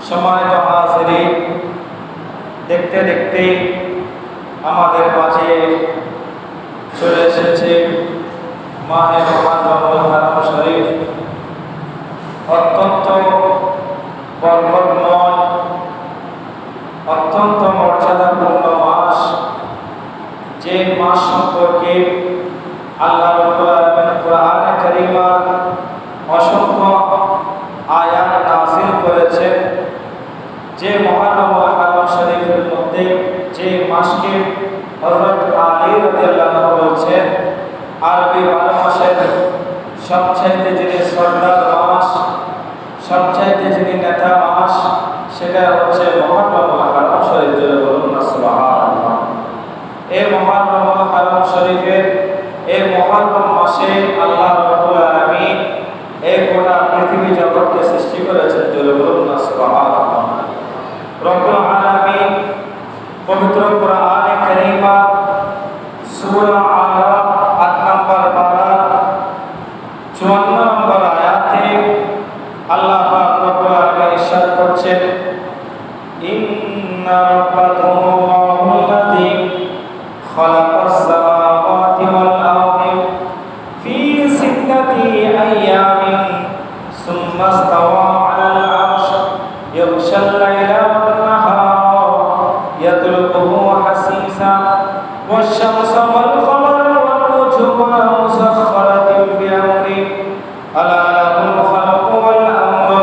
সম্মানিত হাজিরিন, দেখতে দেখতে আমাদের মাঝে চলে এসেছে মাহে রমজানুল হারাম শরীফ। অত্যন্ত বরকতময়, অত্যন্ত মর্যাদাপূর্ণ মাস। যে মাস সম্পর্কে আল্লাহ রাব্বুল আলামিন কোরআনে কারীমার অসংখ্য আয়াত নাযিল করেছেন। যে মুহররম হারাম শরীফের মধ্যে যে মাসকে হযরত আলী রাদিয়াল্লাহু আনহু বলছেন আরবি 12 মাসের সবচাইতে যিনি সরদার মাস, সবচাইতে যিনি নেতা মাস, সেটা হচ্ছে মুহররম হারাম শরীফ। বলুন না সুবহানাল্লাহ। এই মুহররম হারাম শরীফের এই মুহররম মাসে আল্লাহ রাব্বুল আলামিন এই গোটা পৃথিবী জগৎকে সৃষ্টি করেছেন। বলুন না সুবহানাল্লাহ। রব্বুল আলামিন পবিত্র কোরআনে কারীমা সূরা আরাফ ৮ নম্বর পারা ৫৪ নম্বর আয়াতে আল্লাহ পাক রব্বুল আলামিন ইরশাদ করছেন, ইন্না রাব্বাকুমুল্লাযী খালাকাস সামাওয়াতি ওয়াল আরদি ফি সিত্তাতি আইয়ামিন সুম্মা ইসতাওয়া আলাল আরশ ইয়াগশাল লাইলা ওয়ান নাহারা ইয়াতলুবুহু হাসীসা ওয়াশ-শামসা ওয়াল কমারা ওয়ান নুজুমা মুসাখখারাতিন বিআমরিহি আলা লাহুল খালকু ওয়াল আমরু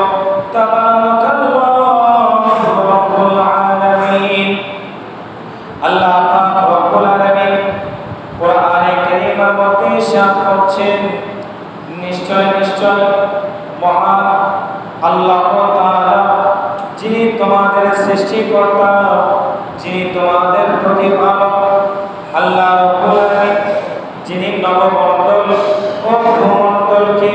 তাবারাকাল্লাহু রাব্বুল আলামিন। আল্লাহ পাক রব্বুল আলামিন কোরআনে কারীমের মধ্যে ইরশাদ করছেন, নিশ্চয় নিশ্চয় মহান আল্লাহ তাআলা যিনি তোমাদের সৃষ্টিকর্তা, যিনি তোমাদের প্রতিপালক, আল্লাহ রাব্বুল আলামিন যিনি নবমণ্ডল ও ভূমণ্ডলকে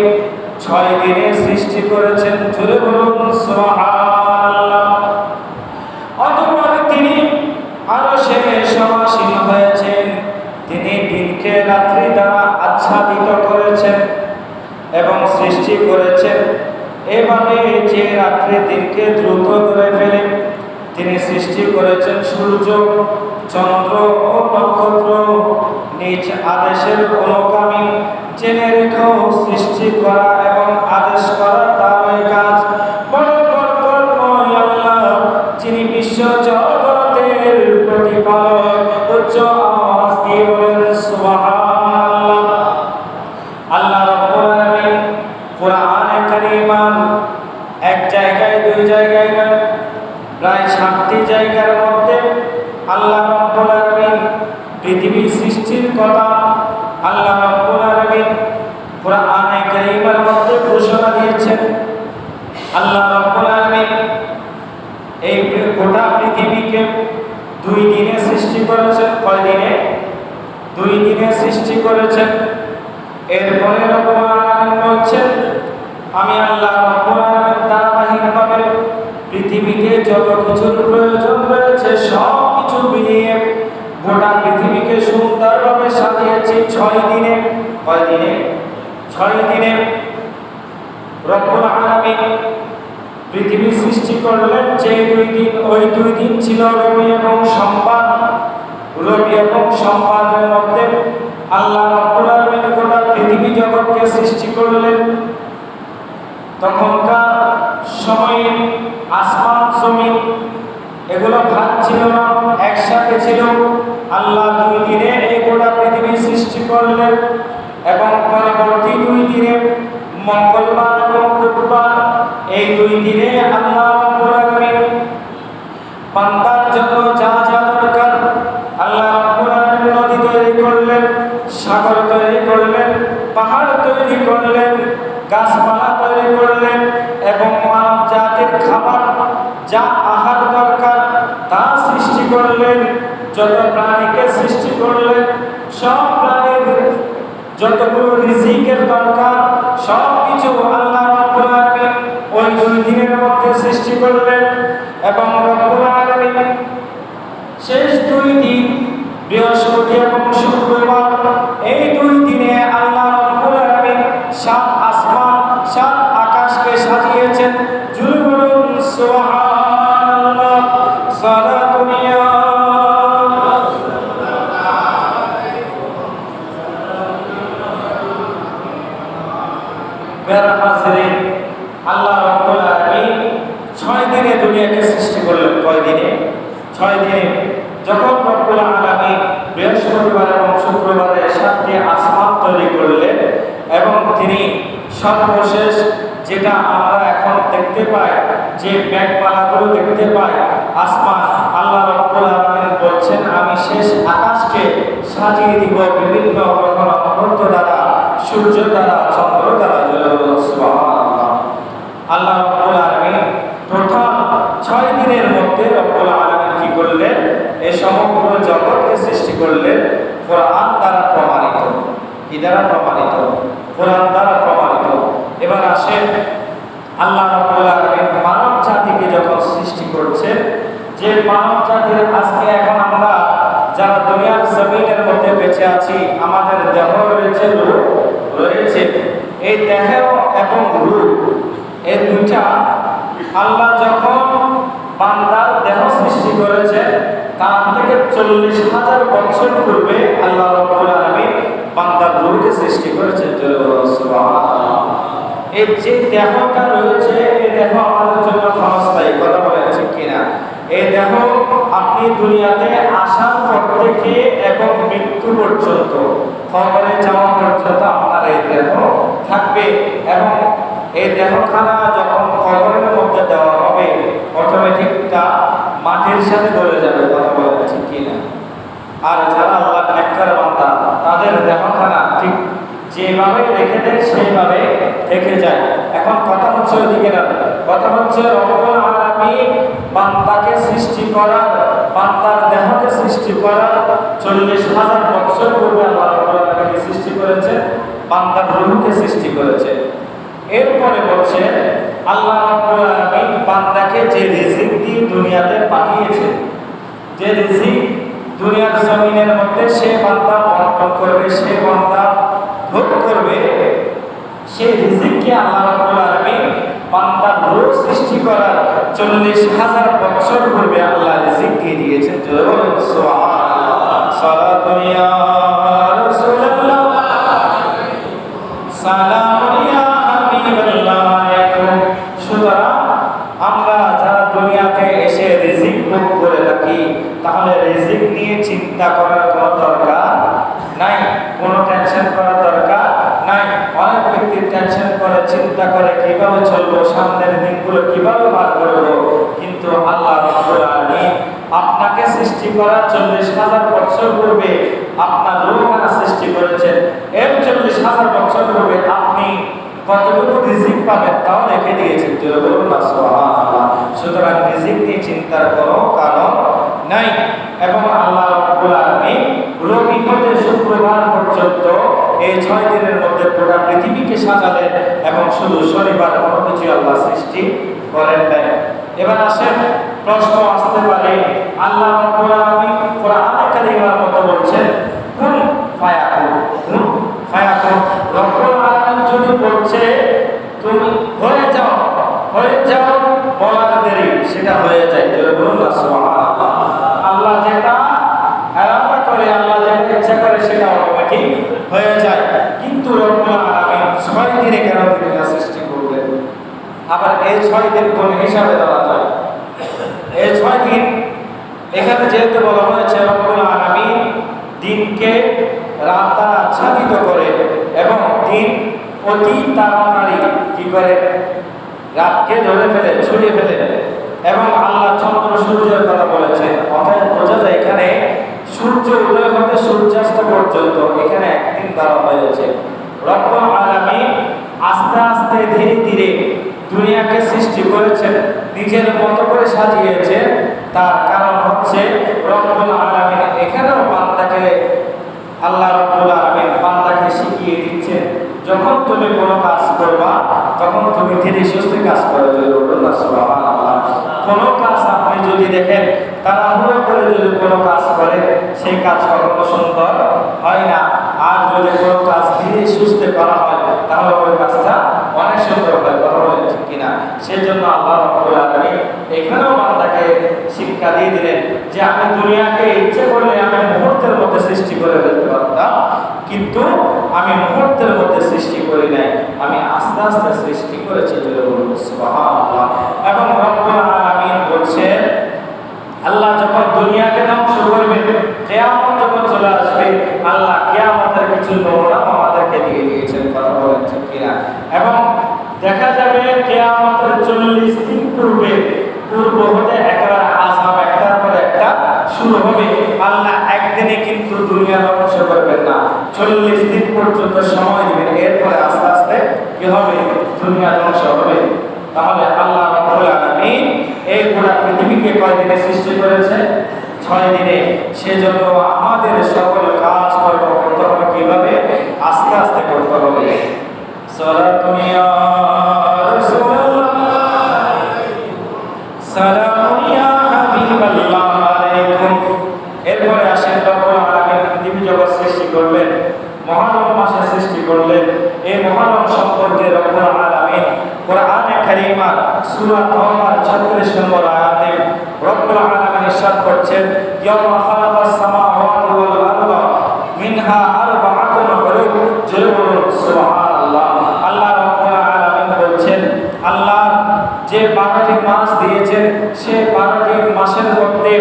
6 দিনে সৃষ্টি করেছেন। জোরে বলুন সুবহানাল্লাহ। অতঃপর তিনি আরশে সমাসীন হয়েছেন। তিনি দিনকে রাত্রি দ্বারা আচ্ছাদিত করেছেন এবং সৃষ্টি করেছেন এভাবে যে রাত্রি দিনকে দ্রুত ধরে ফেলে। তিনি সৃষ্টি করেছেন সূর্য, চন্দ্র ও নক্ষত্র নিজ আদেশের অনুগামী। জেনে রেখো, সৃষ্টি করা এবং আদেশ করা তারই কাজ। বড় বরকতময় আল্লাহ, যিনি বিশ্ব জগতের প্রতিপালক। উচ্চ আওয়াজ দিয়ে বলেন সুবহানাল্লাহ। আল্লাহ রাব্বুল আলামিন কোরআনে কারীমার এক জায়গায় দুই জায়গায় নয়, প্রায় 7টি জায়গার মধ্যে আল্লাহ রাব্বুল আলামিন পৃথিবী সৃষ্টির কথা আল্লাহ রাব্বুল আলামিন কোরআনে কারীমের মধ্যে ঘোষণা দিয়েছেন। আল্লাহ রাব্বুল আলামিন এই গোটা পৃথিবীকে 2 দিনে সৃষ্টি করেছেন। কয় দিনে? 2 দিনে সৃষ্টি করেছেন। এরপরে রব্বুল আলামিন বলছেন, আমি আল্লাহ রাব্বুল আলামিন ধারাবাহিকভাবে পৃথিবীকে যত কিছুর প্রয়োজন রয়েছে সব কিছু মিলিয়ে গোটা পৃথিবীকে সুন্দরভাবে সাজিয়েছি 6 দিনে। কয় দিনে? 6 দিনে রব্বুল আলামিন পৃথিবী সৃষ্টি করলেন। যে 2 দিন, ওই 2 দিন ছিল রবি এবং সোমবার। রবি এবং সোমবারের মধ্যে আল্লাহ রাব্বুল আলামিন গোটা পৃথিবী জগৎকে সৃষ্টি করলেন। তখনকার সময়ে আসমান জমিন এগুলো ভাগ ছিল না, একসাথে ছিল। আল্লাহ 2 দিনে এই গোটা পৃথিবী সৃষ্টি করলেন এবং পরবর্তী 2 দিনে মঙ্গলবার এবং বুধবার, এই 2 দিনে আল্লাহ রাব্বুল আলামিন বান্দার জন্য যা যা দরকার আল্লাহ রাব্বুল আলামিন নদী তৈরি করলেন, সাগর তৈরি করলেন, পাহাড় তৈরি করলেন, গাছপালা তৈরি করলেন এবং মানব জাতির খাবার যা আহার দরকার তা সৃষ্টি করলেন। যত প্রাণীকে সৃষ্টি করলেন, সব প্রাণীর যতগুলো রিজিকের দরকার সব কিছু আল্লাহ রাব্বুল আলামিন ওই 2 দিনের মধ্যে সৃষ্টি করলেন। এবং রব্বুল আলামিন শেষ 2 দিন বৃহস্পতি এবং শুক্রবার, এই 2 দিনে আল্লাহ রাব্বুল আলামিন 7 আসমান 7 আকাশকে সাজিয়েছেন। জুল বলুন সুবহান। 6 দিনে যখন রব্বুল আলামিন বৃহস্পতিবার এবং শুক্রবারে 7টি আসমান তৈরি করলেন এবং তিনি সর্বশেষ যেটা আমরা এখন দেখতে পাই, যে মেঘমালাগুলো দেখতে পাই আসমান, আল্লাহ রাব্বুল আলামিন বলছেন আমি শেষ আকাশকে সাজিয়ে দিব বিভিন্ন গ্রহ নক্ষত্র দ্বারা, সূর্য দ্বারা, চন্দ্র দ্বারা। সুবহানাল্লাহ। আল্লাহ রাব্বুল আলামিন টোটাল 6 দিনের মধ্যে রব্বুল আলামিন কি করলেন? এই সমগ্র জগৎকে সৃষ্টি করলেন কোরআন দ্বারা প্রমাণিত। কি দ্বারা প্রমাণিত? কোরআন দ্বারা প্রমাণিত। এবার আসেন আল্লাহ রাব্বুল আলামিন মানব জাতিকে যখন সৃষ্টি করছেন, যে মানব জাতির আজকে এখন আমরা যারা দুনিয়ার জমিনের মধ্যে বেঁচে আছি, আমাদের দেহ রয়েছে, রূহ রয়েছে। এই দেহ এবং রূহ এই দুইটা আল্লাহ যখন বান্দার দেহ সৃষ্টি করেছেন, তার থেকে 40,000 বছর পূর্বে আল্লাহ রাব্বুল আলামিন বান্দার রূহকে সৃষ্টি করেছেন। সুবহানাল্লাহ। এই যে দেহটা রয়েছে, এই দেহ আমাদের জন্য ক্ষণস্থায়ী। কথা বলেন ঠিক কিনা? এই দেহ আপনি দুনিয়াতে আসার পর থেকে এবং মৃত্যু পর্যন্ত, কবরে যাওয়া পর্যন্ত আপনার এই দেহ থাকবে। এবং এই দেহখানা যখন কবরের মধ্যে দেওয়া হবে, অটোমেটিক তা মাটির সাথে ধরে যাবে। কথা বলেন ঠিক কিনা? আর যারা আল্লাহর নেককার বান্দা, তাদের দেহখানা ঠিক যেভাবে রেখে দেন সেইভাবে থেকে যায়। এখন কথা হচ্ছে ওইদিকে না, কথা হচ্ছে রব্বুল আলামিন বান্দাকে সৃষ্টি করার, বান্দার দেহকে সৃষ্টি করার 40,000 বছর পূর্বে আল্লাহ রাব্বুল আলামিন সৃষ্টি করেছেন, বান্দার রূহকে সৃষ্টি করেছেন। এরপরে বলছে আল্লাহ রাব্বুল আলামিন বান্দাকে যে রিজিক দিয়ে দুনিয়াতে পাঠিয়েছেন, যে রিজিক দুনিয়ার জমিনের মধ্যে সে বান্দা বন্টন করবে, সে বান্দা ভোগ করবে, সেই রিজিককে আল্লাহ রাব্বুল আলামিন বান্দার রূহ সৃষ্টি করার 40,000 বছর পূর্বে আল্লাহ রিজিক দিয়ে দিয়েছেন। সুবহানাল্লাহ। সালাতুন ইয়া রাসূলুল্লাহ, সালামুন ইয়া হাবিবাল্লাহ আলাইকুম। সুতরাং আমরা যারা দুনিয়াতে এসে রিজিক ভোগ করে থাকি, তাহলে রিজিক নিয়ে চিন্তা করার কোনো দরকার নাই, কোনো টেনশন করার দরকার নাই। অনেক ব্যক্তি টেনশন করে, চিন্তা করে কিভাবে চলবো, সামনের দিনগুলো কিভাবে পার করবো। কিন্তু আল্লাহ রাব্বুল আলামিন আপনাকে সৃষ্টি করার 40,000 বছর পূর্বে আপনার রূহখানা সৃষ্টি করেছেন। এর 40,000 বছর পূর্বে আপনি কতটুকু রিজিক পাবেন তাও রেখে দিয়েছেন। সুবহানাল্লাহ। সুতরাং রিজিক নিয়ে চিন্তার কোনো কারণ নাই। এবং আল্লাহ রাব্বুল আলামিন রবি হতে শুক্রবার পর্যন্ত এই 6 দিনের মধ্যে পুরো পৃথিবীকে সাজালেন এবং শুধু শনিবার কোনো কিছু আল্লাহ সৃষ্টি করেন নাই। এবার আসেন, প্রশ্ন আসতে পারে, আল্লাহ রাব্বুল আলামিন কোরআনে কারীমের মধ্যে বলছেন কুন ফায়াকুন, কুন ফায়াকুন। রব্বুল আলামিন যদি বলছে তুমি হয়ে যাও, হয়ে যাও, বলার দেরি সেটা হয়ে যায়। বলুন না সুবহানাল্লাহ। আল্লাহ যেটা আরাধনা করে, আল্লাহ যেটা ইচ্ছা করে সেটা অটোমেটিক হয়ে যায়। কিন্তু রব্বুল আলামিন 6 দিনে কেন দুনিয়া সৃষ্টি করলেন? আবার এই 6 দিন কোন হিসাবে দেওয়া যায়? এই 6 দিন এখানে যেহেতু বলা হয়েছে রব্বুল আলামিন দিনকে রাত দ্বারা আচ্ছাদিত করে এবং দিন অতি তাড়াতাড়ি কি করে রাতকে ধরে ফেলে, ছুঁড়ে ফেলে। এবং আল্লাহ চন্দ্র সূর্যের কথা বলেছেন। অতএব বোঝা যায় এখানে সূর্য উদয় হতে সূর্যাস্ত পর্যন্ত এখানে একদিন দ্বারা হয়েছে। রব্বুল আলামিন আস্তে আস্তে ধীরে ধীরে দুনিয়াকে সৃষ্টি করেছেন, নিজের মতো করে সাজিয়েছেন। তার কারণ হচ্ছে রব্বুল আলামিন এখানেও বান্দাকে, আল্লাহ রাব্বুল আলামিন বান্দাকে শিখিয়ে দিচ্ছেন, যখন তুমি কোনো কাজ করবা তখন তুমি ধীরে সুস্থে কাজ করে যাবে। সুবহানাল্লাহ। কোনো কাজ আপনি যদি দেখেন তাড়াহুড়ো করে যদি কোনো কাজ করে, সেই কাজ কখনো সুন্দর হয় না। আর যদি কোনো কাজ ধীরে সুস্থে করা হয় তাহলে ওই কাজটা অনেক সুন্দর হয়। কথা বলেন ঠিক কিনা? সেই জন্য আল্লাহ রাব্বুল আলামিন এখানেও বান্দাকে শিক্ষা দিয়ে দিলেন যে আমি দুনিয়াকে ইচ্ছে করলে আমি মুহূর্তের মধ্যে সৃষ্টি করে ফেলতে পারতাম, কিন্তু আমি মুহূর্তের মধ্যে সৃষ্টি করি নাই, আমি আস্তে আস্তে সৃষ্টি করেছি। সুবহানাল্লাহ। এবং রব্বুল আলামিন বলছেন, আল্লাহ যখন পূর্ব হতে একেবারে আযাব একটার পর একটা শুরু হবে। আল্লাহ একদিনে কিন্তু দুনিয়া ধ্বংস করবেন না, 40 দিন পর্যন্ত সময় দিবেন, এরপরে আস্তে আস্তে কি হবে, দুনিয়া ধ্বংস হবে। তাহলে আল্লাহ রাব্বুল আলামিন এই গোটা পৃথিবীকে কয় দিনে সৃষ্টি করেছে? 6 দিনে। সেজন্য আমাদের সকল কাজ কর্ম করতে হবে কিভাবে? আস্তে আস্তে করতে হবে। সালাতুন ইয়া রাসূলুল্লাহ, সালামুন ইয়া হাবিবাল্লাহ আলাইকুম। এরপরে আসেন রব্বুল আলামিন পৃথিবী জগৎ সৃষ্টি করলেন, মুহররম মাসে সৃষ্টি করলেন। এই মুহররম সম্পর্কে রব্বুল আলামিন কোরআনে কারীমার সূরা তাওবার 36 নম্বর আয়াতে রব্বুল আলামিন ইরশাদ করছেন, ইয়াওমা খালাকাস সামাওয়াতি ওয়াল আরদা মিনহা আরবাআতুন হুরুম, সুবহানাল্লাহ। আল্লাহ রব্বুল আলামিন বলছেন, আল্লাহ যে 12টি মাস দিয়েছেন, সেই 12টি মাসের মধ্যে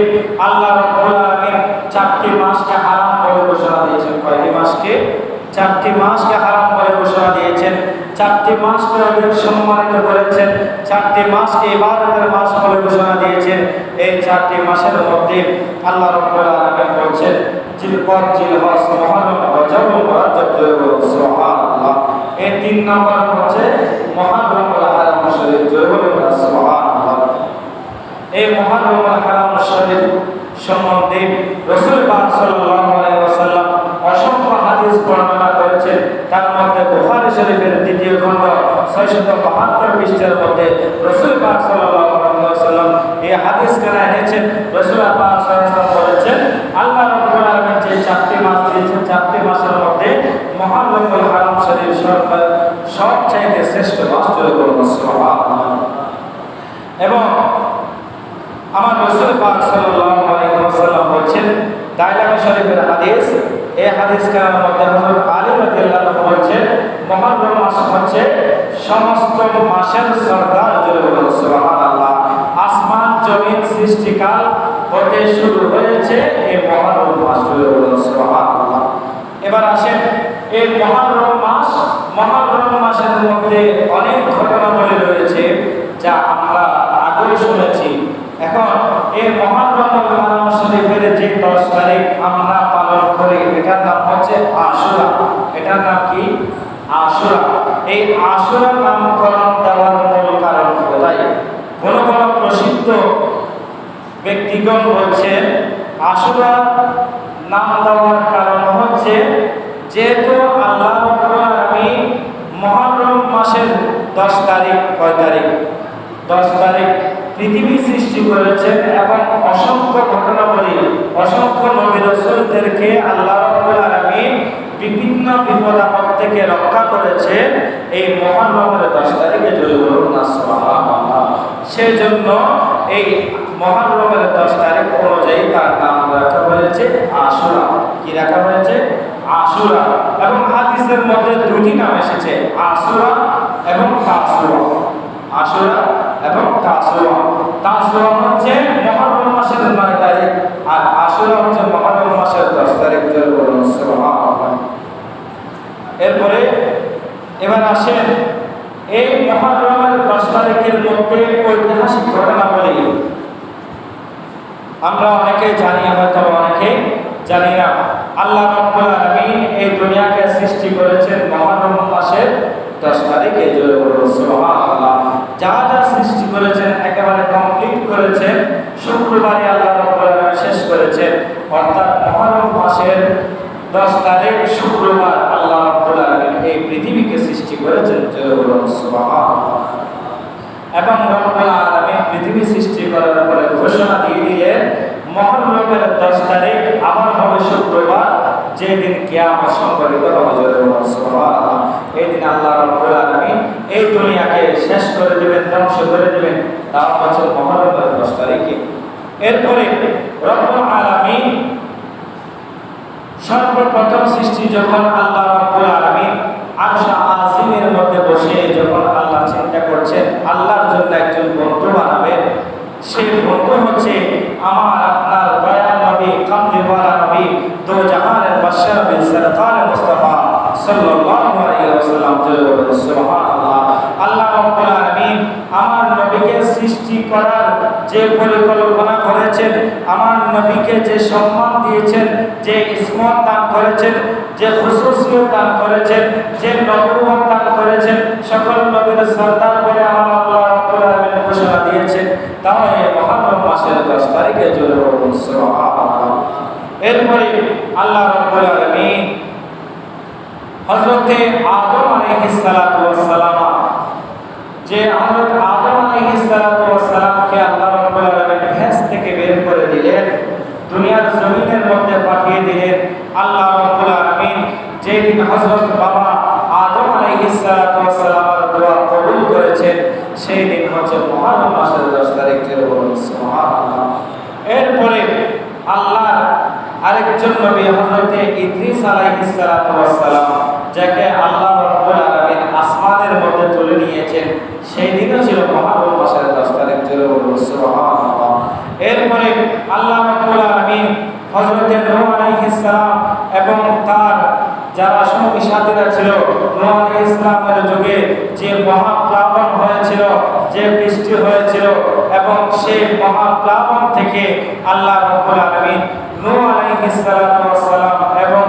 আল্লাহ রব্বুল আলামিন 4টি মাসকে হারাম বলে ঘোষণা দিয়েছেন। কয়টি মাসকে? 4টি মাসকে হারাম বলে ঘোষণা দিয়েছেন। 4টি মাসকে অধিক সম্মানিত করেছেন। 4টি মাসকে ইবাদতের মাস বলে ঘোষণা দিয়েছেন। এই 4টি মাসের মধ্যে আল্লাহ রাব্বুল আলামিন বলেন, জিলকদ, জিলহজ, মুহররম, রজব, রজব, সুবহানাল্লাহ। এই 3 নম্বর হচ্ছে মুহররমুল হারাম শরীফ, সুবহানাল্লাহ। এই মুহররমুল হারাম শরীফ সম্বন্ধে রাসূল পাক সাল্লাল্লাহু আলাইহি ওয়াসাল্লাম অসংখ্য হাদিস বর্ণনা করেছেন। তার মধ্যে বুখারী শরীফের 2য় খণ্ড 672 পৃষ্ঠার মধ্যে রাসূল পাক সাল্লাল্লাহু আলাইহি ওয়াসাল্লাম এই হাদিস কানা এনেছেন। রাসূল পাক সাল্লাল্লাহু আলাইহি ওয়াসাল্লাম বলেছেন, আল্লাহ রাব্বুল আলামিন যে 4টি মাস দিয়েছেন, 4টি মাসের মধ্যে মুহররমুল হারাম শরীফ সবচেয়ে শ্রেষ্ঠ মাস, সুবহানাল্লাহ। এবং আমার রাসূল পাক সাল্লাল্লাহু আলাইহি ওয়াসাল্লাম বলেছেন, দাইলামি শরীফের হাদিস, এই হাদিস কার মধ্যে হযরত আলী রাদিয়াল্লাহু আনহু বলেছেন, মুহররম মাস হচ্ছে সমস্ত মাসের সরদার, সুবহানাল্লাহ। আসমান জমিন সৃষ্টিকাল হতে শুরু হয়েছে এই মুহররম মাস, সুবহানাল্লাহ। এবার আসেন এই মুহররম মাসের মধ্যে অনেক ঘটনাবলী রয়েছে যা আমরা আগেই শুনেছি। এখন এই মুহররমুল হারাম শরীফের যে 10 তারিখ আমরা পালন করি, এটার নাম হচ্ছে আশুরা। এটার নাম কি? আশুরা। এই আশুরা নামকরণ দেওয়ার মূল কারণ কোথায়? কোন প্রসিদ্ধ ব্যক্তিগণ বলছেন, আশুরা নাম দেওয়ার কারণ হচ্ছে যেহেতু আল্লাহ রাব্বুল আলামিন মুহররম মাসের 10 তারিখ, কয় তারিখ? 10 তারিখ পৃথিবী সৃষ্টি করেছেন এবং অসংখ্য ঘটনাবলী, অসংখ্য নবী রাসূলদেরকে আল্লাহ রাব্বুল আলামিন বিভিন্ন বিপদ আপদ থেকে রক্ষা করেছেন এই মুহররমের 10 তারিখে, সুবহানাল্লাহ। সেজন্য এই মুহররমের 10 তারিখ অনুযায়ী তার নাম রাখা হয়েছে আশুরা। কি রাখা হয়েছে? আশুরা। এবং হাদিসের মধ্যে 2টি নাম এসেছে, আশুরা এবং তাসুয়া। আশুরা এবং তাসুয়া। তাসুয়া হচ্ছে মুহররম মাসের 9 তারিখ আর আশুরা হচ্ছে মুহররম মাসের 10 তারিখ, সুবহানাল্লাহ। এরপরে এবার আসেন এই মুহররমের 10 তারিখের মধ্যে ঐতিহাসিক ঘটনা বলি। আমরা অনেকে জানি, হয়তো অনেকে জানি না। আল্লাহ রাব্বুল আলামিন এই দুনিয়াকে সৃষ্টি করেছেন মুহররম মাসের 10 তারিখে, সুবহানাল্লাহ। যা যা সৃষ্টি করেছেন একেবারে কমপ্লিট করেছেন শুক্রবারে আল্লাহ রাব্বুল আলামিন শেষ করেছেন। অর্থাৎ মুহররম মাসের 10 তারিখ শুক্রবার আল্লাহ রাব্বুল আলামিন এই পৃথিবীকে সৃষ্টি করেছেন, সুবহানাল্লাহ। এবং রব্বুল আলামিন পৃথিবী সৃষ্টি করার পরে ঘোষণা দিয়ে দিলেন, মুহররমের 10 তারিখ আবার হবে শুক্রবার, যেদিন কিয়ামত সংঘটিত হবে, সুবহানাল্লাহ। এই দিন আল্লাহ রাব্বুল আলামিন এই দুনিয়াকে শেষ করে দিবেন, ধ্বংস করে দিবেন, তা হচ্ছে মুহররমের 10 তারিখে। এরপরে রব্বুল আলামিন সর্বপ্রথম সৃষ্টি যখন আল্লাহ রাব্বুল আলামিন আরশে আজিমের মধ্যে বসে যখন আল্লাহ চিন্তা করছেন আল্লাহর জন্য একজন বন্ধু বানাবেন, সেই বন্ধু হচ্ছে আমার আপনার দয়ার নবী, কামলিওয়ালা নবী, দো জাহানের বাদশা নবী সরকার মুস্তাফা সাল্লাল্লাহু আলাইহি ওয়াসাল্লাম, সুবহানাল্লাহ। আল্লাহ রাব্বুল আলামিন আলামিন আমার নবীকে সৃষ্টি করার যে পরিকল্পনা করেছেন, আমার নবীকে যে সম্মান দিয়েছেন, যে ইসমত দান করেছেন, যে খুশুসিয়ত দান করেছেন, যে নবুয়ত দান করেছেন, সকল নবীর সরদার বলে আমার আল্লাহ রাব্বুল আলামিন ঘোষণা দিয়েছেন, তাও এই মুহররম মাসের 10 তারিখে জুড়ে পড়ুন সুবহানাল্লাহ। এরপরে আল্লাহ রাব্বুল আলামিন হযরতে আদম আলাইহিস সালাতু ওয়াস সালাম, যে হযরত আদম আলাইহিস সালাতু ওয়াস সালামকে আল্লাহ রাব্বুল আলামিন ভেস্ট থেকে বের করে দিলেন, দুনিয়ার জমিনের মধ্যে পাঠিয়ে দিলেন। আল্লাহ রাব্বুল আলামিন যেদিন হযরত বাবা আদম আলাইহিস সালাতু ওয়াস সালামের দোয়া কবুল করেছেন, সেই দিন হচ্ছে মুহররম মাসের 10 তারিখ থেকে বলুন সুবহানাল্লাহ। এরপরে আল্লাহর আরেকজন নবী হযরতে ইদ্রিস আলাইহিস সালাতু ওয়াস সালাম, যাকে আল্লাহ রাব্বুল আলামিন আসমানের মধ্যে তুলে নিয়েছেন, সেই দিনও ছিল মুহররম মাসের 10 তারিখ থেকে বলুন সুবহানাল্লাহ। এরপরে আল্লাহ রাব্বুল আলামিন হযরতে নূহ আলাইহিস সালাম এবং তার যারা সঙ্গী সাথীরা ছিল, নূহ আলাইহিস সালামের যুগে যে মহাপ্লাবন হয়েছিল, যে বৃষ্টি হয়েছিল, এবং সেই মহাপ্লাবন থেকে আল্লাহ রাব্বুল আলামিন নূহ আলাইহিস সালাম এবং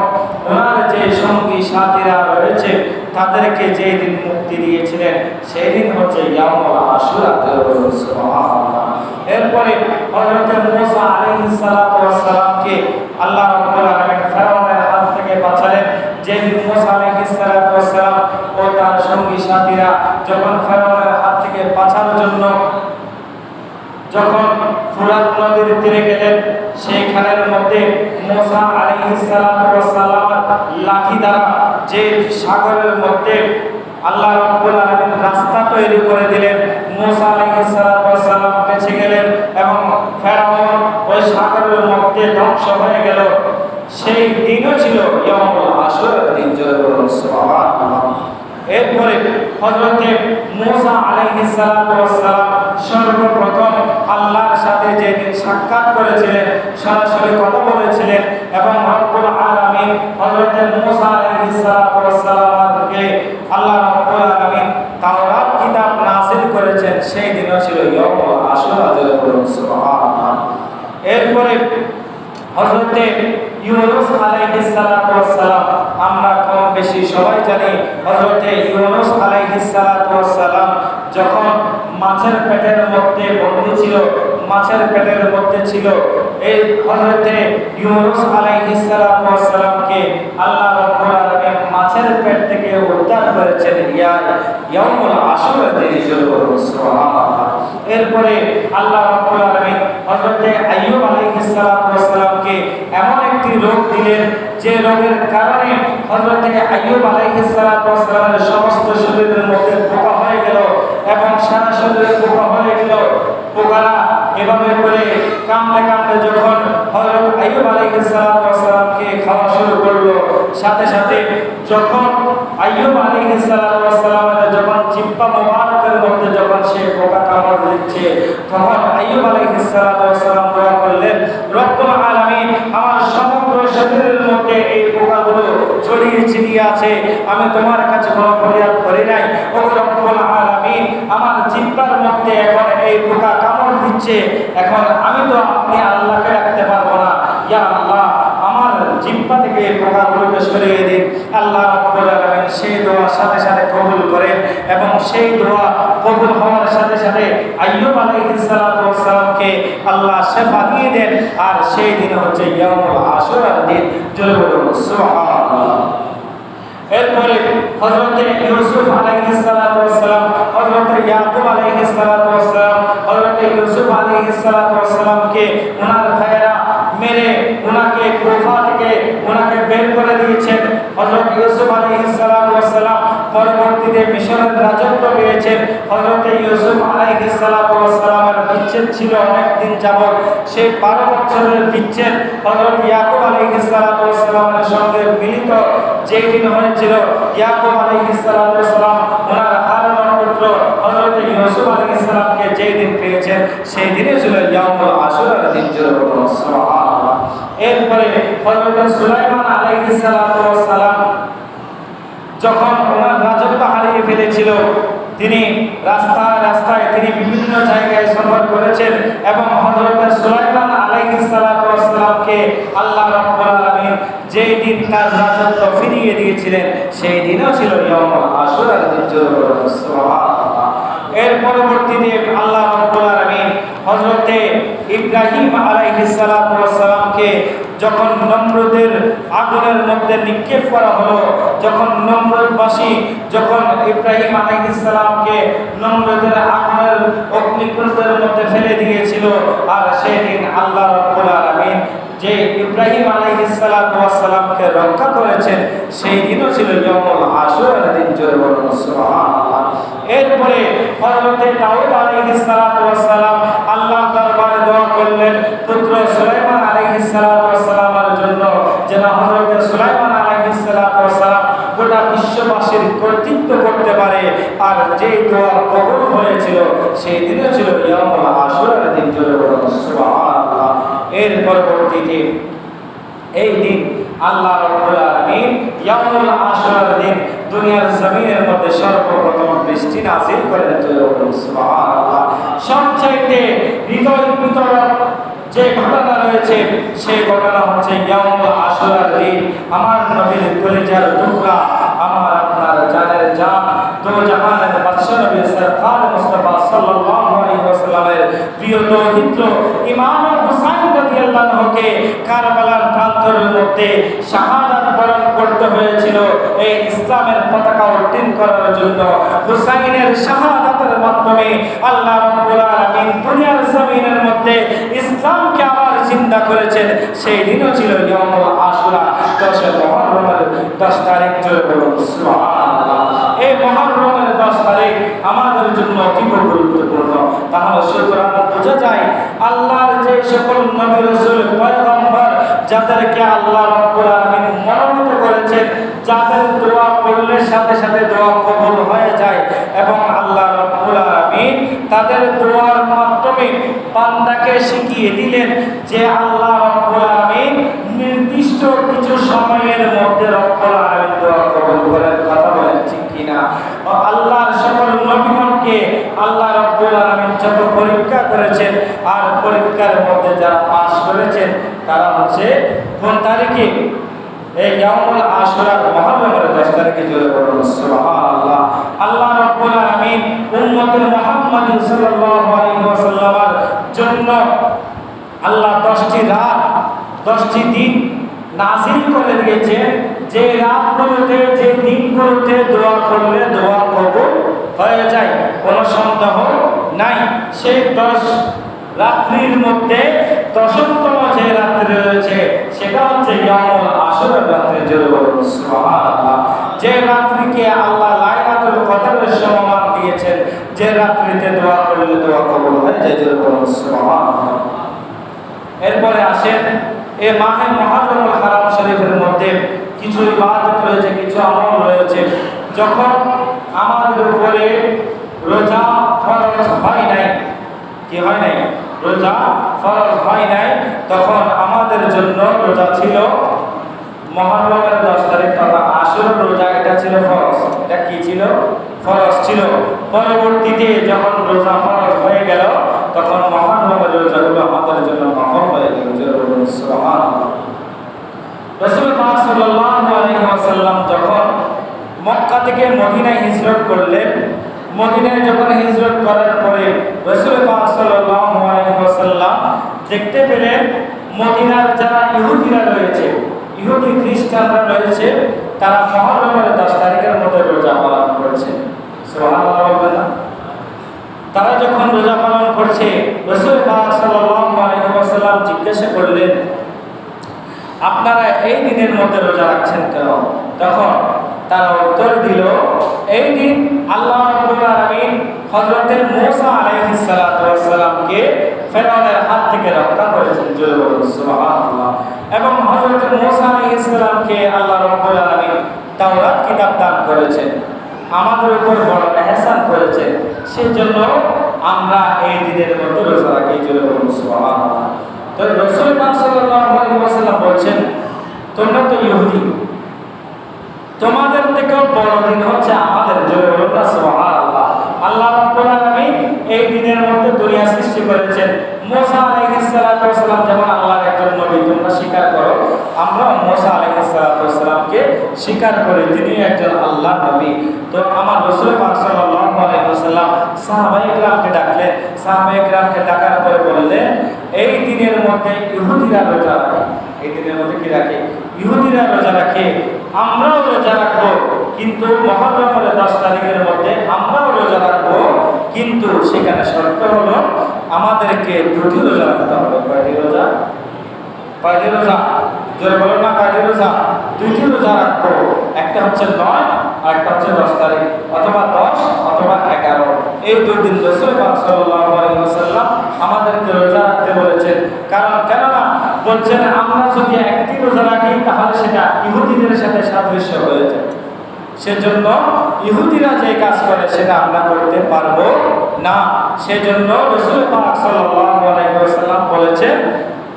ওনার যে সঙ্গী সাথীরা রয়েছে তাদেরকে যেই দিন মুক্তি দিয়েছিলেন, সেই দিন হচ্ছে ইয়াউমুল আশুরা। সুবহানাল্লাহ। এরপরে হযরত মূসা আলাইহিস সালামকে আল্লাহ রাব্বুল আলামিন ফেরাউনের হাত থেকে বাঁচালেন। যেদিন মূসা আলাইহিস সালাম ও তার সঙ্গী সাথীরা যখন ফেরাউনের হাত থেকে বাঁচার জন্য যখন ফুরাত নদীর তীরে গেলেন, সেইখানের মধ্যে মূসা আলাইহিস সালাম লাঠি দ্বারা যে সাগরের মধ্যে আল্লাহ রাব্বুল আলামিন রাস্তা তৈরি করে দিলেন, মূসা আলাইহিস সালাম বেঁচে গেলেন এবং ফেরাউন ওই সাগরের মধ্যে ধ্বংস হয়ে গেল। সেই দিনও ছিল ইয়াউমুল আশুরার দিন। জয় বলুন সুবহানাল্লাহ। এরপরে হযরতে মূসা আলাইহিস সালাম সর্বপ্রথম আল্লাহর সাথে যেদিন সাক্ষাৎ করেছিলেন, সরাসরি কথা বলেছিলেন, এবং রব্বুল আলামিন হযরতে মূসা আলাইহিস সালামকে আল্লাহ রব্বুল আলামিন তাওরাত কিতাব নাযিল করেছেন, সেই দিনও ছিল ইয়াউমুল আশুরা। জয় বলুন সুবহানাল্লাহ। এরপরে হযরতে ইউনূস আলাইহিস সালাম, আমরা কম বেশি সবাই জানি, হযরতে ইউনূস আলাইহিস সালাম যখন মাছের পেটের মধ্যে বন্দী ছিল, মাছের পেটের মধ্যে ছিল, এই হযরতে ইউনূস আলাইহিস সালামকে আল্লাহ রাব্বুল আলামিন মাছের পেট থেকে উদ্ধার করেছেন ইয়াউমুল আশুরার দিনে। সুবহানাল্লাহ। এরপরে আল্লাহ রাব্বুল আলামিন হযরতে আইয়ুব আলাইহিস সালামকে এমন একটি রোগ দিলেন, যে রোগের কারণে হযরতে আইয়ুব আলাইহিস সালামের সমস্ত শরীরের মধ্যে পোকা হয়ে গেল এবং সারা শরীরে পোকা হয়ে গেল। পোকারা এভাবে করে কামড়ে কামড়ে যখন হযরত আইয়ুব আলাইহিস সালামকে খাওয়া শুরু করলো, সাথে সাথে যখন আইয়ুব আলাইহিস সালামের যখন জিহ্বা মোবারকের মধ্যে যখন সে পোকা কামড় দিচ্ছে, তখন আইয়ুব আলাইহিস সালাম দোয়া করলেন, রব্বুল আলামিন আমার সমগ্র শরীরের মধ্যে এই পোকাগুলো ছড়িয়ে ছিটিয়ে আছে, আমি তোমার কাছে কোনো ফরিয়াদ করি নাই, ও রব্বুল আলামিন আমার জিহ্বার মধ্যে এখন এই পোকা কামড় দিচ্ছে, এখন আমি তো আপনি আল্লাহকে রাখতে পারবো না, ইয়া আল্লাহ আমার জিহ্বা থেকে এই পোকাগুলোকে সরিয়ে দিন। আল্লাহ রাব্বুল আলামিন সেই দোয়া সাথে সাথে কবুল করেন এবং সেই দোয়া কবুল হওয়ার সাথে সাথে আইয়ুব আলাইহিস সালামকে আল্লাহ শিফা দিয়ে দেন, আর সেই দিন হচ্ছে ইয়াউমুল আশুরার দিন। জয় বলুন সুবহানাল্লাহ। এরপরে হযরতে ইউসুফ আলাইহিস সালাম, হযরতে ইয়াকুব আলাইহিস সালাম, হযরতে ইউসুফ আলাইহিস সালামকে ওনার ভাইয়েরা মেরে ওনাকে কুফা থেকে ওনাকে বের করে দিয়েছেন। হযরত ইউসুফ আলাইহিস সালাম পরবর্তীতে মিশরের রাজত্ব পেয়েছেন। হযরত ইউসুফ আলাইহিস সালামের বিচ্ছেদ ছিল অনেক দিন যাবত, সেই 12 বছরের বিচ্ছেদ হযরত ইয়াকুব আলাইহিস সালামের সঙ্গে মিলিত যেই দিন হয়েছিল, ইয়াকুব আলাইহিস সালাম ওনার হারানো পুত্র হযরত ইউসুফ আলাইহিস সালামকে যেই দিন পেয়েছেন, সেই দিনে ছিল ইয়াউমুল আশুরার দিন। সুবহানাল্লাহ। এরপরে হযরত সুলাইমান আলাইহিস সালাম যখন ওনার রাজত্ব হারিয়ে ফেলেছিল, তিনি রাস্তায় রাস্তায় তিনি বিভিন্ন জায়গায় সফর করেছেন এবং হযরত সুলাইমান আলাইহিস সালাতু ওয়াস সালামকে আল্লাহ রাব্বুল আলামিন যেই দিন তার রাজত্ব ফিরিয়ে দিয়েছিলেন সেই দিনও ছিল ইয়াউমুল আশুরার দিন। সুবহানাল্লাহ। এর পরবর্তীতে আল্লাহ রাব্বুল আলামিন হযরত ইব্রাহিম আলাইহিস সালাতু ওয়াস সালামকে যখন নমরুদের আগুনের মধ্যে নিক্ষেপ করা হলো, যখন নমরুদবাসী যখন ইব্রাহিম আলাইহিস সালামকে নমরুদের আগুনের অগ্নিকুণ্ডের মধ্যে ফেলে দিয়েছিল, আর সেদিন আল্লাহ রাব্বুল আলামিন যে ইব্রাহিম আলাইহিস সালাতু ওয়াস সালামকে রক্ষা করেছেন সেই দিনও ছিল ইয়াউমুল আশুরার দিন। জোরে বলুন সুবহানাল্লাহ। এরপরে হযরত দাউদ আলাইহিস সালাতু ওয়াস সালাম আল্লাহর দরবারে দোয়া করলেন পুত্র সুলাইমান আলাইহিস সালাতু ওয়াস সালামের জন্য, যেন হযরত সুলাইমান আলাইহিস সালাতু ওয়াস সালাম গোটা বিশ্ববাসীর কর্তৃত্ব করতে পারে। আর যেই দোয়া কবুল হয়েছিল সেই দিনও ছিল ইয়াউমুল আশুরার দিন। জোরে বলুন সুবহানাল্লাহ। এর পরবর্তীতে এই দিন আল্লাহ রাব্বুল আলামিন ইয়াউমুল আশুরার দিন দুনিয়ার জমিনের মধ্যে সর্বপ্রথম বৃষ্টি নাযিল করেন। সুবহানাল্লাহ। সবচাইতে হৃদয় বিতরক যে ঘটনা রয়েছে সেই ঘটনা হচ্ছে ইয়াউমুল আশুরার দিন আমার নবীর কলিজার টুকরা, আমার আপনার জানের জান, দো জাহানের বাদশা নবী সরকার মুস্তাফা সাল্লাল্লাহু আলাইহি ওয়াসাল্লামের প্রিয় দৌহিত্র ইমাম হুসাইন রাদিয়াল্লাহু আনহুকে কারবালার প্রান্তরের মধ্যে শাহাদাত বরণ করতে হয়েছিল এই ইসলামের পতাকা উড্ডীন করার জন্য। হুসাইনের শাহাদাতের মাধ্যমে আল্লাহ রাব্বুল আলামিন দুনিয়ার জমিনের মধ্যে ইসলামকে আবার জিন্দা করেছেন। সেই দিনও ছিল ইয়াউমুল আশুরা, 10 মুহররমের 10 তারিখ। জোরে বলুন সুবহানাল্লাহ। এই মুহররমের 10 তারিখ আমাদের জন্য অতি গুরুত্বপূর্ণ। তাহলে সুতরাং বোঝা যায় আল্লাহর যে সকল নবী রাসূল পয়গম্বর যাদেরকে আল্লাহ রাব্বুল আলামিন মনোনীত করেছেন, যাদের দোয়া পড়লে সাথে সাথে দোয়া কবুল হয়ে যায় এবং আল্লাহ রাব্বুল আলামিন তাদের দোয়ার মাধ্যমে বান্দাকে শিখিয়ে দিলেন যে আল্লাহ রাব্বুল আলামিন নির্দিষ্ট কিছু সময়ের মধ্যে রাব্বুল আলামিন দোয়া কবুল করেন। কথা বলেন ঠিক কিনা? আল্লাহর সকল নবীগণকে আল্লাহ রাব্বুল আলামিন যত পরীক্ষা করেছেন আর পরীক্ষার মধ্যে যারা পাস করেছেন তারা হচ্ছে কোন তারিখে? এই ইয়াউমুল আশুরার মুহররমের 10 তারিখে। জোরে বলুন সুবহানাল্লাহ। আল্লাহ রাব্বুল আলামিন উম্মতে মুহাম্মদ সাল্লাল্লাহু আলাইহি ওয়াসাল্লামের জন্য আল্লাহ 10টি রাত 10টি দিন নাযিল করে দিয়েছেন, যে রাতগুলোতে যে দিনগুলোতে দোয়া করলে দোয়া কবুল হয়ে যায়, কোনো সন্দেহ নাই। সেই 10 রাত্রির মধ্যে 10তম যে রাত্রি রয়েছে সেটা হচ্ছে ইয়াউমুল আশুরার রাত্রি। জোরে বলুন সুবহানাল্লাহ। যে রাত্রিকে আল্লাহ লাইলাতুল কদরের সম্মান দিয়েছেন, যে রাত্রিতে দোয়া করলে দোয়া কবুল হয়ে যায়। জোরে বলুন সুবহানাল্লাহ। এরপরে আসেন এই মাহে মুহররমুল হারাম শরীফের মধ্যে কিছু ইবাদত রয়েছে, কিছু আমল রয়েছে। যখন আমাদের উপরে রোজা ফরজ হয় নাই, কি হয় নাই? রোজা ফরজ হয় নাই, তখন আমাদের জন্য রোজা ছিল মুহররমের 10 তারিখ তথা আশুরার রোজা। এটা ছিল ফরজ। এটা কি ছিল? ফরজ ছিল। পরবর্তীতে যখন রোজা ফরজ হয়ে গেল তখন মুহররমের রোজাগুলো আমাদের জন্য মাফ হয়ে গেল। সুবহানাল্লাহ। রাসূল পাক সাল্লাল্লাহু আলাইহি ওয়াসাল্লাম যখন মক্কা থেকে মদিনায় হিজরত করলেন, মদিনায় যখন হিজরত করার পরে রাসূল পাক সাল্লাল্লাহু আলাইহি ওয়াসাল্লাম দেখতে পেলেন মদিনার যারা ইহুদিরা রয়েছে, ইহুদি খ্রিস্টানরা রয়েছে, তারা মুহররমের 10 তারিখের মধ্যে রোজা পালন করছে। সুবহানাল্লাহ বলবেন না? তারা যখন রোজা পালন করছে রাসূল পাক সাল্লাল্লাহু আলাইহি ওয়াসাল্লাম জিজ্ঞাসা করলেন, আপনারা এই দিনের মধ্যে রোজা রাখছেন কেন? তখন তারা উত্তর দিল, এই দিন আল্লাহ রাব্বুল আলামিন হযরত মূসা আলাইহিস সালাতু ওয়াস সালামকে ফেরাউনের হাত থেকে রক্ষা করেছেন। জোরে বলুন সুবহানাল্লাহ। এবং হযরত মূসা আলাইহিস সালামকে আল্লাহ রাব্বুল আলামিন তাওরাত কিতাব দান করেছেন, আমাদের উপর বড় ইহসান করেছেন। সেজন্য আমরা এই দিনের মধ্যে রোজা রাখি। জোরে বলুন সুবহানাল্লাহ। তো রাসূল পাক সাল্লাল্লাহু আলাইহি ওয়াসাল্লাম বলেন, তোমরা তো ইহুদি, তোমাদের থেকেও বড় দিন হচ্ছে আমাদের। জোরে বলুন সুবহানাল্লাহ। দুনিয়া সৃষ্টি করেছেন। মুসা আলাইহিস সালাতু ওয়াস সালাম যেমন আল্লাহর একজন নবী, তোমরা স্বীকার করো, আমরা মুসা আলাইহিস সালাতু ওয়াস সালামকে স্বীকার করি, তিনি একজন আল্লাহর নবী। তো আমার রাসূল পাক সাল্লাল্লাহু আলাইহি ওয়াসাল্লাম সাহাবায়ে কেরামকে ডাকলেন। সাহাবায়ে কেরামকে ডাকার পরে বললেন, এই দিনের মধ্যে ইহুদিরা রোজা রাখে। এই দিনের মধ্যে কি রাখে? ইহুদিরা রোজা রাখে, আমরাও রোজা রাখবো, কিন্তু মুহররমের 10 তারিখের মধ্যে আমরাও রোজা রাখবো, কিন্তু সেখানে শর্ত হলো আমাদেরকে দুটি রোজা রাখতে হবে। কয়টি রোজা? কয়টি রোজা? জোরে বলো না, কয়টি রোজা? দুইটি রোজা রাখবো, একটা হচ্ছে 9 আর একটা হচ্ছে 10 তারিখ, অথবা 10 অথবা 11। এই দুই দিন রাসূল পাক সাল্লাল্লাহু আলাইহি ওয়াসাল্লাম আমাদেরকে রোজা রাখতে বলেছেন। কারণ কেননা বলছেন, আমরা যদি একটি রোজা রাখি তাহলে সেটা ইহুদিদের সাথে সাদৃশ্য হয়ে যায়। সেজন্য ইহুদিরা যে কাজ করে সেটা আমরা করতে পারবো না। সেজন্য রাসূল পাক সাল্লাল্লাহু আলাইহি ওয়াসাল্লাম বলেছেন,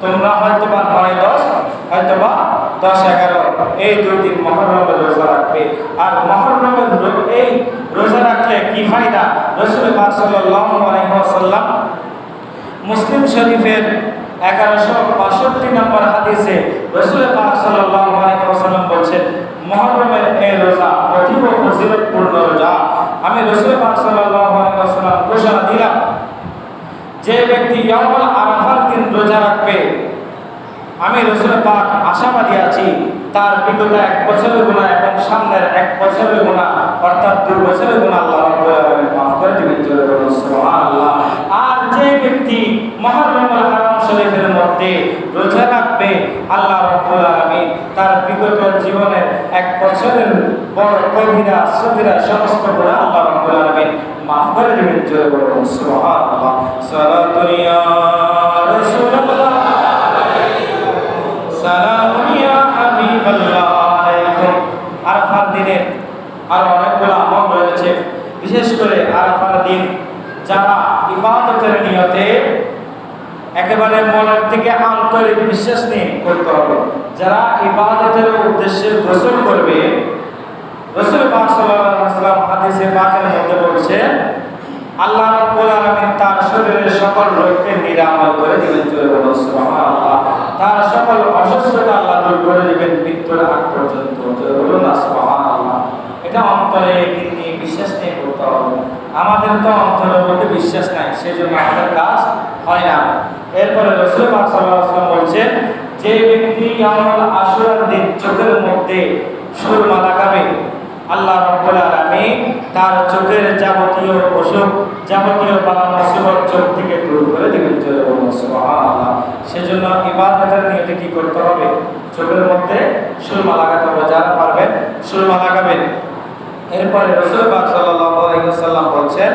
তোমরা হয়তোবা 9-10 হয়তোবা 10-11 এই দুই দিন মুহররমের রোজা রাখবে। আর মুহররমের এই রোজা রাখলে কি ফায়দা? রাসূল পাক সাল্লাল্লাহু আলাইহি ওয়াসাল্লাম মুসলিম শরীফের 1162 নম্বর হাদিসে রাসূল পাক সাল্লাল্লাহু আলাইহি ওয়াসাল্লাম বলেন, মুহররমের এই রোজা অতীব ফজিলতপূর্ণ রোজা। আমি রাসূল পাক সাল্লাল্লাহু আলাইহি ওয়াসাল্লাম ঘোষণা দিলাম, যে ব্যক্তি ইয়াউমুল আরাফার দিন রোজা রাখবে, আমি রাসূল পাক আশাবাদী আছি তার বিগত 1 বছরের গুনাহ এবং সামনের 1 বছরের গুনাহ অর্থাৎ 2 বছরের গুনাহ আল্লাহ রাব্বুল আলামিন মাফ করে দিবেন। সুবহানাল্লাহ। আর যে ব্যক্তি মুহররমুল হারাম শরীফের মধ্যে রোজা রাখবে, আল্লাহ রাব্বুল আলামিন তার বিগত জীবনের 1 বছরের বড় কবিরা সগীরা সমস্ত গুনাহ আল্লাহ রাব্বুল আলামিন মাফ করে দিবেন। সুবহানাল্লাহ। সালাতুন ইয়া রাসূলুল্লাহ, সালামুন ইয়া হাবিবাল্লাহ আলাইকুম। আরাফার দিনে আরো অনেকগুলো আমল রয়েছে, বিশেষ করে আরাফার দিন যারা ইবাদতের নিয়তে একেবারে মনের থেকে আন্তরিক বিশ্বাস নিয়ে করতে হবে। যারা ইবাদতের উদ্দেশ্যে গোসল করবে, রাসূল পাক সাল্লাল্লাহু আলাইহি ওয়াসাল্লাম হাদিসে পাকের মধ্যে বলছেন, আল্লাহ রাব্বুল আলামিন তার শরীরের সকল রোগকে নিরাময় করে দিবেন। সুবহানাল্লাহ। তার সকল অসুস্থতা আল্লাহ দূর করে দিবেন মৃত্যুর আগ পর্যন্ত। সুবহানাল্লাহ। এটা অন্তরে নিয়ে বিশ্বাস নিয়ে করতে হবে। আমাদের তো অন্তরের মধ্যে বিশ্বাস নাই, সেজন্য আমাদের কাজ হয় না। এরপরে রাসূল পাক সাল্লাল্লাহু আলাইহি ওয়াসাল্লাম বলেন, যে ব্যক্তি ইয়াউমুল আশুরার দিন চোখের মধ্যে সুরমা লাগাবে, আল্লাহ রাব্বুল আলামিন তার চোখের যাবতীয় অসুখ, যাবতীয় বালা মুসিবত চোখ থেকে দূর করে দিবেন। সুবহানাল্লাহ। সেজন্য ইবাদতের নিয়তে কি করতে হবে? চোখের মধ্যে সুরমা লাগাতে হবে। যারা পারবেন সুরমা লাগাবেন। এরপরে রাসূল পাক সাল্লাল্লাহু আলাইহি ওয়াসাল্লাম বলেন,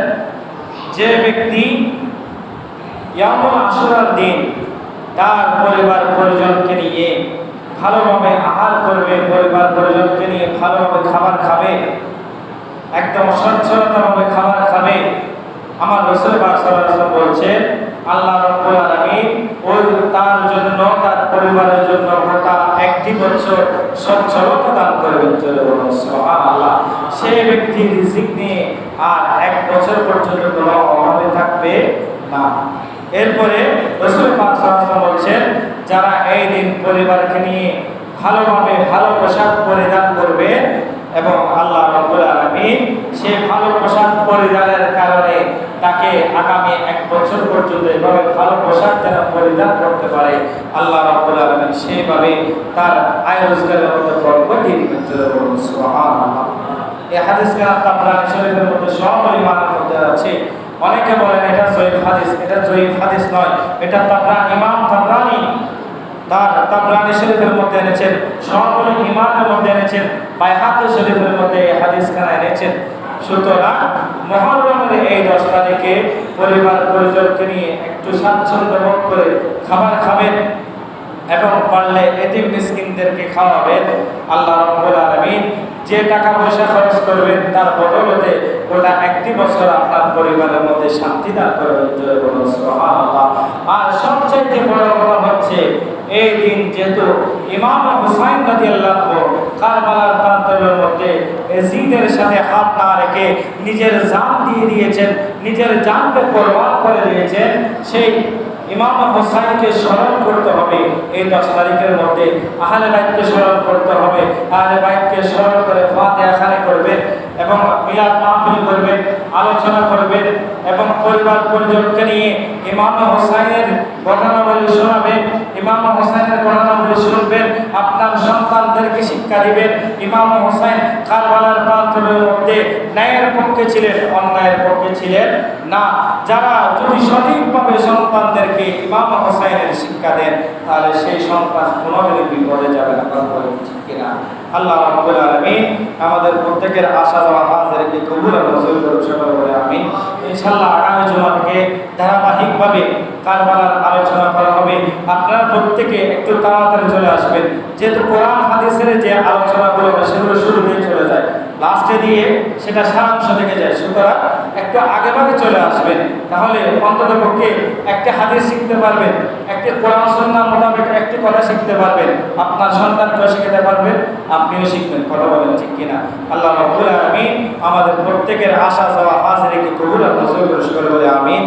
যে ব্যক্তি ইয়াউমুল আশুরার দিন তার পরিবার পরিজনকে নিয়ে ভালোভাবে আহার করবে, পরিবার পরিজনকে নিয়ে ভালোভাবে খাবার খাবে, একদম সচ্ছলতাভাবে খাবার খাবে, আমার রাসূল পাক সাল্লাল্লাহু আলাইহি ওয়াসাল্লাম বলেন, আল্লাহ রাব্বুল আলামিন ওই তার জন্য, তার পরিবারের জন্য গোটা 1 বছর সচ্ছলতা দান করবেন। সুবহানাল্লাহ। সেই ব্যক্তি রিজিক নিয়ে আর 1 বছর পর্যন্ত কোনো অভাবে থাকবে না। এরপরে রাসূল পাক সাল্লাল্লাহু আলাইহি ওয়াসাল্লাম বলেন, যারা এই দিন পরিবারকে নিয়ে ভালোভাবে ভালো পোশাক পরিধান করবে এবং আল্লাহ রাব্বুল আলামিন সেই ভালো পোশাক পরিধানের কারণে তাকে আগামী 1 বছর পর্যন্ত এভাবে ভালো পোশাক যেন পরিধান করতে পারে, আল্লাহ রাব্বুল আলামিন সেইভাবে তার আয় রোজগারের মধ্যে বরকত দিয়ে দিবেন। সুবহানাল্লাহ। এই হাদিসটা তাবরানী শরীফের মধ্যে সপরিমাণের মধ্যে আছে। অনেকে বলেন এটা জয়ীফ হাদিস, এটা জয়ীফ হাদিস নয়, এটা ইমাম তাবরানী তার তাবরানী শরীফের মধ্যে এনেছেন, সবগুলো ইমামের মধ্যে এনেছেন, বাইহাকি শরীফের মধ্যে এই হাদিসখানা এনেছেন। সুতরাং মুহররমের এই 10 তারিখে পরিবার পরিজনকে নিয়ে একটু স্বাচ্ছন্দ্য বোধ করে খাবার খাবেন এবং পারলে এতিম মিসকিনদেরকে খাওয়াবেন। আল্লাহ রাব্বুল আলামিন যে টাকা পয়সা খরচ করবেন তার বদৌলতে গোটা 1 বছর আপনার পরিবারের মধ্যে শান্তি দান করবেন। সুবহানাল্লাহ। আর সবচেয়ে বড় কথা হচ্ছে, এই দিন যেহেতু ইমাম হুসাইন রাদিয়াল্লাহু কারবালার প্রান্তরের মধ্যে এজিদের সাথে হাত না রেখে নিজের জান দিয়ে দিয়েছেন, নিজের জানকে কোরবান করে দিয়েছেন, সেই ইমাম হোসাইনকে স্মরণ করতে হবে। এই 10 তারিখের মধ্যে আহলে বাইতকে স্মরণ করতে হবে। আহলে বাইতকে স্মরণ করে ফাতিহা খানি করবেন এবং মিলাদ মাহফিল করবেন, আলোচনা করবেন এবং পরিবার পরিজনকে নিয়ে ইমাম হোসাইনের ঘটনাবলী শোনাবেন, ইমাম হোসাইনের ঘটনাবলী শুনবেন, আপনার সন্তানদেরকে শিক্ষা দিবেন। ইমাম হোসাইন কারবালার প্রান্তরের মধ্যে ন্যায়ের পক্ষে ছিলেন, অন্যায়ের পক্ষে ছিলেন না। যারা যদি সঠিকভাবে সন্তানদেরকে ইমাম হোসাইনের শিক্ষা দেন, তাহলে সেই সন্তান কোনোদিনই বিপদে যাবে না। কথা বলেন ঠিক কিনা? আল্লাহ রাব্বুল আলামিন আমাদের প্রত্যেকের আশা ও আহাজকে কবুল ও মঞ্জুর করুন, সকলে বলে আমিন। ইনশাআল্লাহ আগামী জুমা থেকে ধারাবাহিকভাবে কারবালার আলোচনা করা হবে। আপনারা প্রত্যেকে একটু তাড়াতাড়ি চলে আসবেন, যেহেতু কোরআন হাদিসের যে আলোচনাগুলো সেগুলো শুরু হয়ে চলে যায়, লাস্টে দিয়ে সেটা সারাংশ থেকে যায়। সুতরাং একটু আগে ভাগে চলে আসবেন, তাহলে অন্তত পক্ষে একটা হাদিস শিখতে পারবেন, একটা কোরআন সুন্নাহ মোতাবেক একটি কথা শিখতে পারবেন, আপনার সন্তানকেও শিখতে পারবেন, আপনিও শিখবেন। কথা বলেন ঠিক কিনা? আল্লাহ রাব্বুল আলামিন আমাদের প্রত্যেকের আশা চাওয়া হাজিরিকে কবুল ও মঞ্জুর করে বলে আমিন।